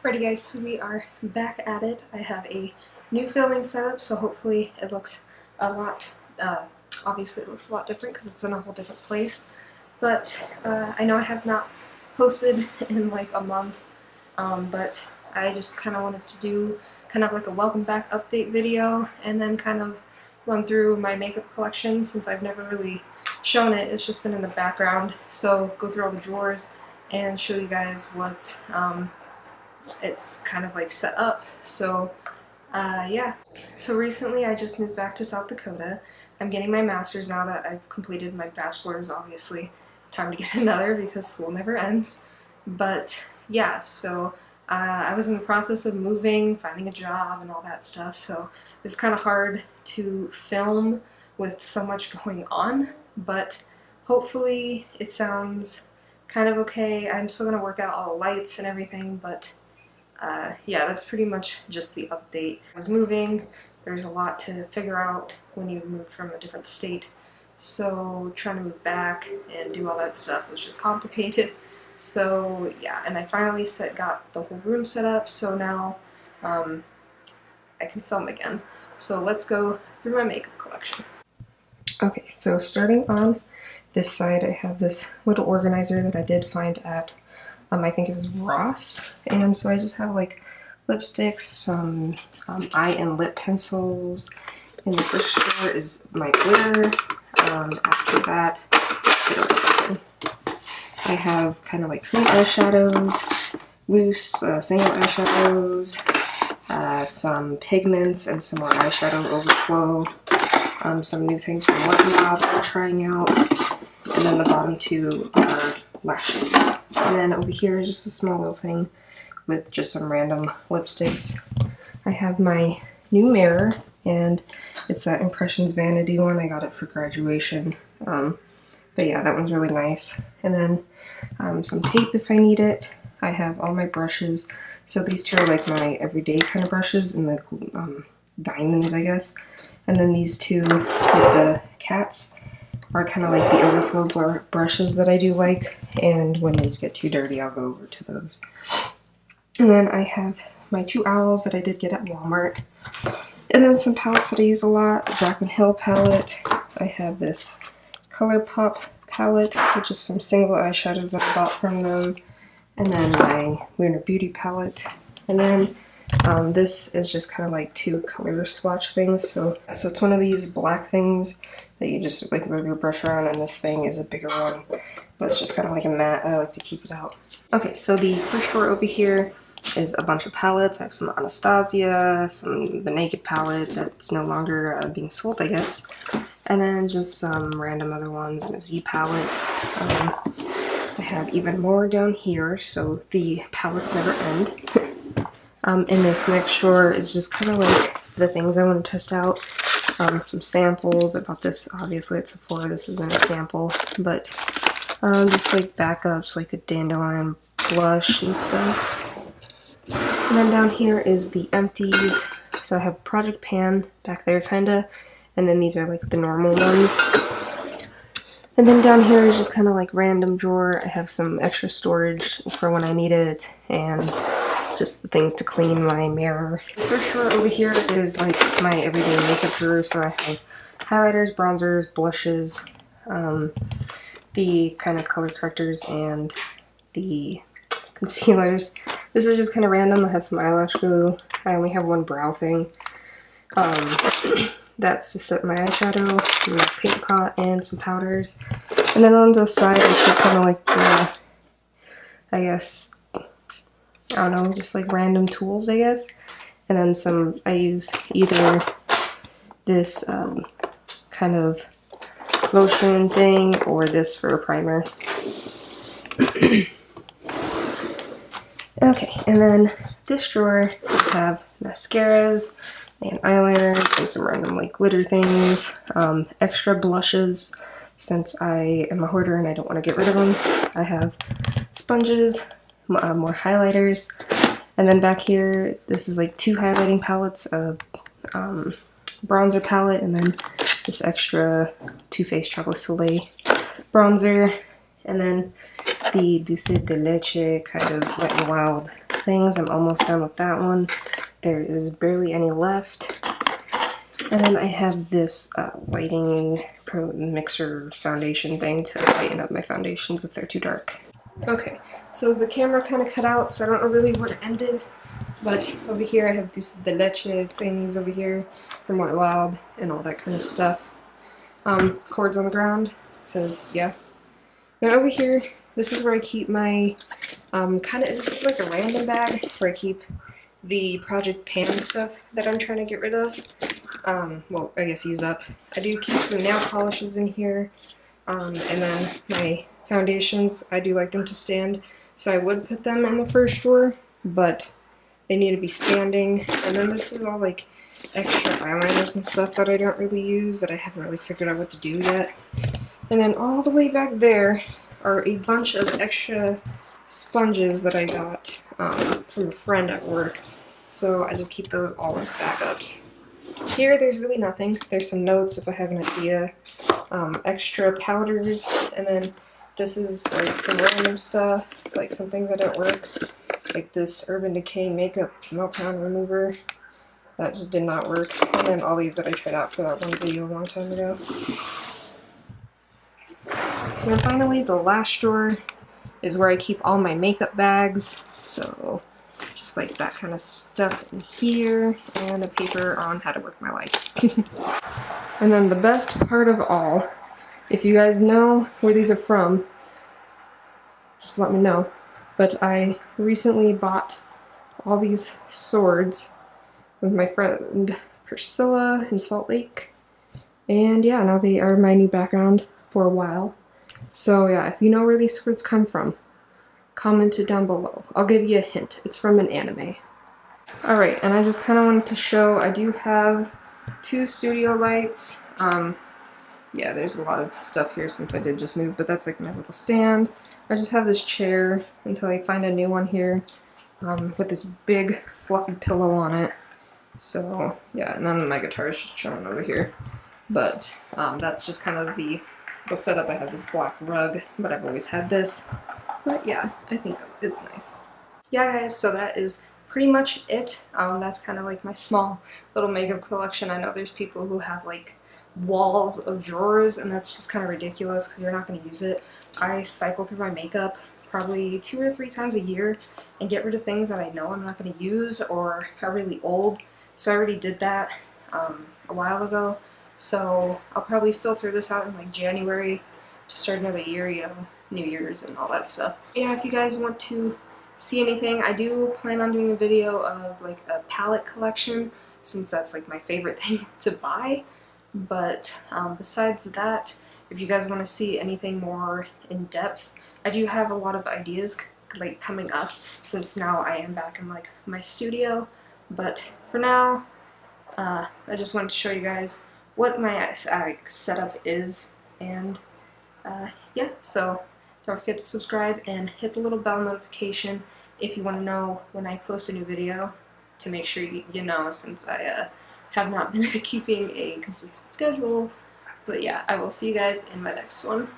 Alrighty guys, so we are back at it. I have a new filming setup, so hopefully it looks a lot, obviously it looks a lot different because it's in a whole different place. But I know I have not posted in like a month, but I just kind of wanted to do kind of like a welcome back update video and then kind of run through my makeup collection since I've never really shown it. It's just been in the background, so go through all the drawers and show you guys what it's kind of like set up. So yeah, so recently I just moved back to South Dakota. I'm getting my master's now that I've completed my bachelor's. Obviously time to get another because school never ends. But yeah, so I was in the process of moving, finding a job and all that stuff, so it's kind of hard to film with so much going on, but hopefully it sounds kind of okay. I'm still going to work out all the lights and everything, but yeah, that's pretty much just the update. I was moving. There's a lot to figure out when you move from a different state, so trying to move back and do all that stuff was just complicated. So yeah, and I finally got the whole room set up, so now I can film again. So let's go through my makeup collection. Okay, so starting on this side, I have this little organizer that I did find at I think it was Ross, and so I just have like lipsticks, some eye and lip pencils. In the first drawer is my glitter. After that, I have kind of like cream eyeshadows, loose single eyeshadows, some pigments and some more eyeshadow overflow, some new things from Whatnot that I'm trying out, and then the bottom two are lashes. And then over here is just a small little thing with just some random lipsticks. I have my new mirror, and it's that Impressions Vanity one. I got it for graduation. But yeah, that one's really nice. And then some tape if I need it. I have all my brushes. So these two are like my everyday kind of brushes and the diamonds, I guess. And then these two with the cats are kind of like the overflow brushes that I do like, and when these get too dirty I'll go over to those. And then I have my two owls that I did get at Walmart, and then some palettes that I use a lot. Jaclyn Hill palette. I have this ColourPop palette with just some single eyeshadows that I bought from them, and then my Lunar Beauty palette. And then this is just kind of like two color swatch things. So it's one of these black things that you just like rub your brush around, and this thing is a bigger one, but it's just kind of like a matte. I like to keep it out. Okay, so the first drawer over here is a bunch of palettes. I have some Anastasia, the Naked palette that's no longer being sold, I guess, and then just some random other ones and a Z palette. I have even more down here, so the palettes never end. In this next drawer is just kind of like the things I want to test out. Some samples. I bought this obviously at Sephora. This isn't a sample, but just like backups, like a dandelion blush and stuff. And then down here is the empties. So I have Project Pan back there kinda, and then these are like the normal ones. And then down here is just kind of like random drawer. I have some extra storage for when I need it, and just the things to clean my mirror. This first drawer over here is like my everyday makeup drawer, so I have highlighters, bronzers, blushes, the kind of color correctors, and the concealers. This is just kind of random. I have some eyelash glue. I only have one brow thing. That's to set my eyeshadow, my paint pot, and some powders. And then on the side I put kind of like the, I guess, I don't know, just like random tools, I guess. And then some, I use either this kind of lotion thing or this for a primer. Okay, and then this drawer I have mascaras and eyeliners and some random like glitter things, extra blushes since I am a hoarder and I don't want to get rid of them. I have sponges, more highlighters, and then back here this is like two highlighting palettes, a bronzer palette, and then this extra Too Faced Chocolate Soleil bronzer. And then the Dulce de Leche kind of Wet n Wild things. I'm almost done with that one. There is barely any left. And then I have this whitening pro mixer foundation thing to lighten up my foundations if they're too dark. Okay, so the camera kind of cut out, so I don't know really where it ended. But over here I have Dulce de Leche things over here from Wet n Wild and all that kind of stuff. Cords on the ground, because yeah. Then over here, this is where I keep my, this is like a random bag where I keep the Project Pan stuff that I'm trying to get rid of. Well, I guess use up. I do keep some nail polishes in here, and then my foundations, I do like them to stand, so I would put them in the first drawer, but they need to be standing. And then this is all like extra eyeliners and stuff that I don't really use, that I haven't really figured out what to do yet. And then all the way back there are a bunch of extra sponges that I got from a friend at work. So I just keep those all as backups. Here there's really nothing. There's some notes if I have an idea. Extra powders, and then this is like some random stuff, like some things that don't work. Like this Urban Decay makeup meltdown remover. That just did not work. And then all these that I tried out for that one video a long time ago. And then finally, the last drawer is where I keep all my makeup bags. So just like that kind of stuff in here, and a paper on how to work my lights. And then the best part of all, if you guys know where these are from, just let me know. But I recently bought all these swords with my friend Priscilla in Salt Lake. And yeah, now they are my new background for a while. So yeah, if you know where these swords come from, comment it down below. I'll give you a hint. It's from an anime. Alright, and I just kind of wanted to show, I do have 2 studio lights. Yeah, there's a lot of stuff here since I did just move, but that's like my little stand. I just have this chair until I find a new one here, with this big fluffy pillow on it. So yeah, and then my guitar is just chilling over here. But that's just kind of the little setup. I have this black rug, but I've always had this. But yeah, I think it's nice. Yeah guys, so that is pretty much it. That's kind of like my small little makeup collection. I know there's people who have like walls of drawers, and that's just kind of ridiculous because you're not going to use it. I cycle through my makeup probably 2 or 3 times a year and get rid of things that I know I'm not going to use or are really old. So I already did that a while ago. So I'll probably filter this out in like January to start another year, you know, New Year's and all that stuff. Yeah, if you guys want to see anything, I do plan on doing a video of like a palette collection, since that's like my favorite thing to buy. But besides that, if you guys want to see anything more in depth, I do have a lot of ideas like coming up, since now I am back in like my studio. But for now, I just wanted to show you guys what my setup is, and yeah, so don't forget to subscribe and hit the little bell notification if you want to know when I post a new video, to make sure you know, since I have not been keeping a consistent schedule. But yeah, I will see you guys in my next one.